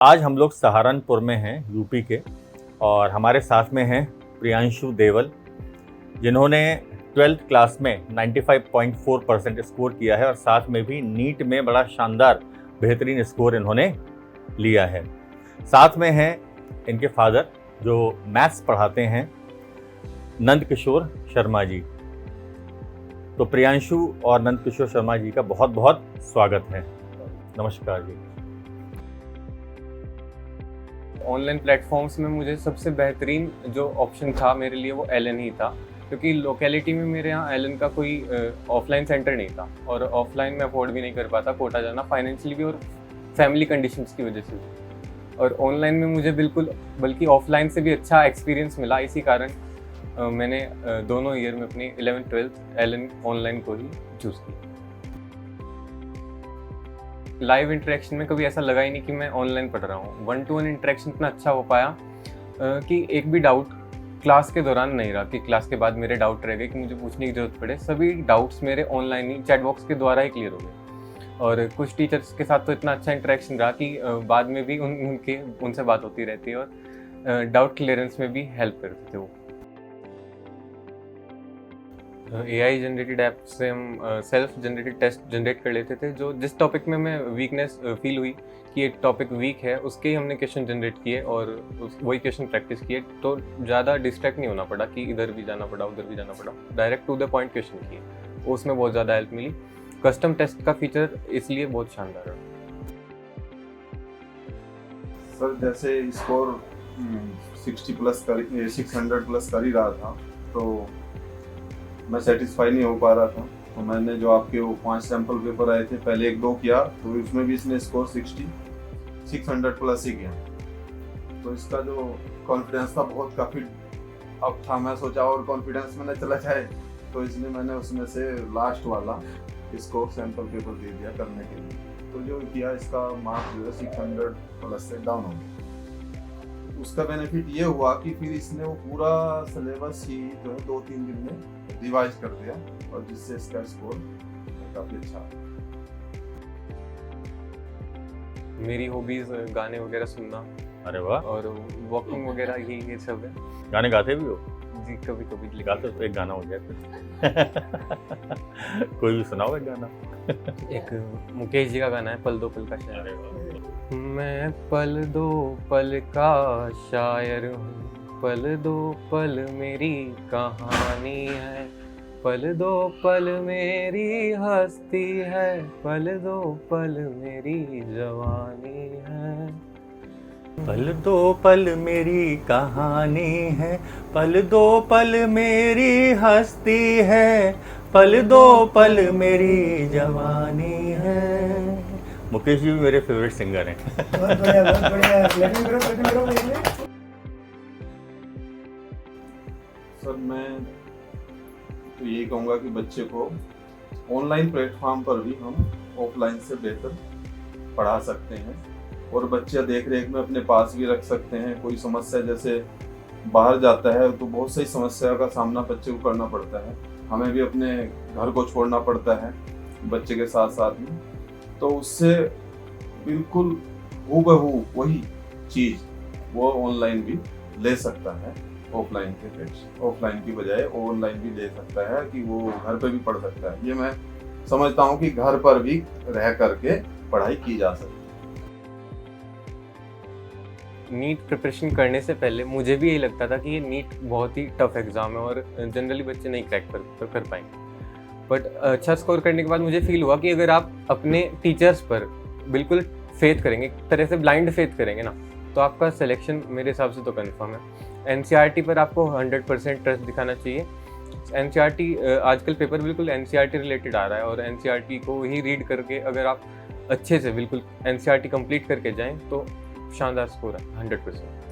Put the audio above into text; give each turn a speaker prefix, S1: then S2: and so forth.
S1: आज हम लोग सहारनपुर में हैं यूपी के और हमारे साथ में हैं प्रियांशु देवल, जिन्होंने 12th क्लास में 95.4% स्कोर किया है और साथ में भी नीट में बड़ा शानदार बेहतरीन स्कोर इन्होंने लिया है। साथ में हैं इनके फादर जो मैथ्स पढ़ाते हैं, नंद किशोर शर्मा जी। तो प्रियांशु और नंद किशोर शर्मा जी का बहुत बहुत स्वागत है। नमस्कार जी।
S2: ऑनलाइन प्लेटफॉर्म्स में मुझे सबसे बेहतरीन जो ऑप्शन था मेरे लिए वो एलन ही था, क्योंकि लोकेलिटी में मेरे यहाँ एलन का कोई ऑफलाइन सेंटर नहीं था और ऑफलाइन में अफोर्ड भी नहीं कर पाता कोटा जाना, फाइनेंशियली भी और फैमिली कंडीशंस की वजह से भी। और ऑनलाइन में मुझे बिल्कुल बल्कि ऑफलाइन से भी अच्छा एक्सपीरियंस मिला। इसी कारण मैंने दोनों ईयर में अपनी 11th-12th एलन ऑनलाइन को ही चूज़ किया। लाइव इंटरेक्शन में कभी ऐसा लगा ही नहीं कि मैं ऑनलाइन पढ़ रहा हूँ। 1-to-1 इंटरेक्शन इतना अच्छा हो पाया कि एक भी डाउट क्लास के दौरान नहीं रहा कि क्लास के बाद मेरे डाउट रह गए कि मुझे पूछने की जरूरत पड़े। सभी डाउट्स मेरे ऑनलाइन ही चैट बॉक्स के द्वारा ही क्लियर हो गए। और कुछ टीचर्स के साथ तो इतना अच्छा इंटरेक्शन रहा कि बाद में भी उनसे बात होती रहती है और डाउट क्लियरेंस में भी हेल्प करते थे वो। AI जनरेटेड ऐप से हम सेल्फ जनरेटेड टेस्ट जनरेट कर लेते थे। जो जिस टॉपिक में मैं वीकनेस फील हुई कि एक टॉपिक वीक है, उसके ही हमने क्वेश्चन जनरेट किए और वही क्वेश्चन प्रैक्टिस किए, तो ज़्यादा डिस्ट्रैक्ट नहीं होना पड़ा कि इधर भी जाना पड़ा उधर भी जाना पड़ा। Direct to the point question किए, उसमें बहुत ज़्यादा हेल्प मिली। कस्टम टेस्ट का फीचर इसलिए बहुत शानदार है।
S3: सर जैसे स्कोर 600 प्लस कर ही रहा था तो मैं सेटिस्फाई नहीं हो पा रहा था। तो मैंने जो आपके वो 5 सैंपल पेपर आए थे, पहले 1-2 किया तो उसमें भी इसने स्कोर 600 प्लस ही किया। तो इसका जो कॉन्फिडेंस था बहुत काफ़ी अप था। मैं सोचा और कॉन्फिडेंस मैंने चला जाए, तो इसलिए मैंने उसमें से लास्ट वाला इसको सैंपल पेपर दे दिया करने के लिए। तो जो किया इसका मार्क्स जो है 600 प्लस से डाउन हो गया। उसका बेनिफिट ये हुआ कि फिर इसने वो पूरा सिलेबस ही जो है 2-3 दिन में रिवाइज कर दिया और जिससे इसका स्कोर काफी अच्छा।
S2: मेरी हॉबीज गाने वगैरह सुनना।
S1: अरे वाह।
S2: और वॉकिंग वगैरह ये सब है।
S1: गाने गाते भी हो?
S2: जी कभी कभी
S1: गाते तो एक गाना हो गया फिर। कोई भी सुनाओ एक गाना।
S2: एक मुकेश जी का गाना है, पल दो पल का शायर। मैं पल दो पल का शायर हूँ, पल दो पल मेरी कहानी है, पल दो पल मेरी हस्ती है, पल दो पल मेरी जवानी है।
S1: पल दो पल मेरी कहानी है, पल दो पल मेरी हस्ती है, पल दो पल मेरी जवानी है। मुकेश जी भी मेरे फेवरेट सिंगर हैं।
S4: बहुत बढ़िया, बहुत बढ़िया।
S3: सर मैं तो यही कहूँगा कि बच्चे को ऑनलाइन प्लेटफॉर्म पर भी हम ऑफलाइन से बेहतर पढ़ा सकते हैं और बच्चे देख रेख में अपने पास भी रख सकते हैं। कोई समस्या जैसे बाहर जाता है तो बहुत सी समस्या का सामना बच्चे को करना पड़ता है, हमें भी अपने घर को छोड़ना पड़ता है बच्चे के साथ साथ में। तो उससे बिल्कुल हूबहू वही चीज़ वो ऑनलाइन भी ले सकता है, ऑफलाइन की बजाय ऑनलाइन भी ले सकता है कि वो घर पे भी पढ़ सकता है। ये मैं समझता हूँ कि घर पर भी रह करके पढ़ाई की जा सकती है।
S2: नीट प्रिपरेशन करने से पहले मुझे भी यही लगता था कि ये नीट बहुत ही टफ एग्ज़ाम है और जनरली बच्चे नहीं क्रैक कर पाएंगे। बट अच्छा स्कोर करने के बाद मुझे फील हुआ कि अगर आप अपने टीचर्स पर बिल्कुल फेथ करेंगे, एक तरह से ब्लाइंड फेथ करेंगे ना, तो आपका सिलेक्शन मेरे हिसाब से तो कन्फर्म है। NCERT पर आपको 100% ट्रस्ट दिखाना चाहिए। NCERT आजकल पेपर बिल्कुल NCERT रिलेटेड आ रहा है और NCERT को ही रीड करके अगर आप अच्छे से बिल्कुल NCERT कंप्लीट करके जाएं तो शानदार स्कोर है 100%।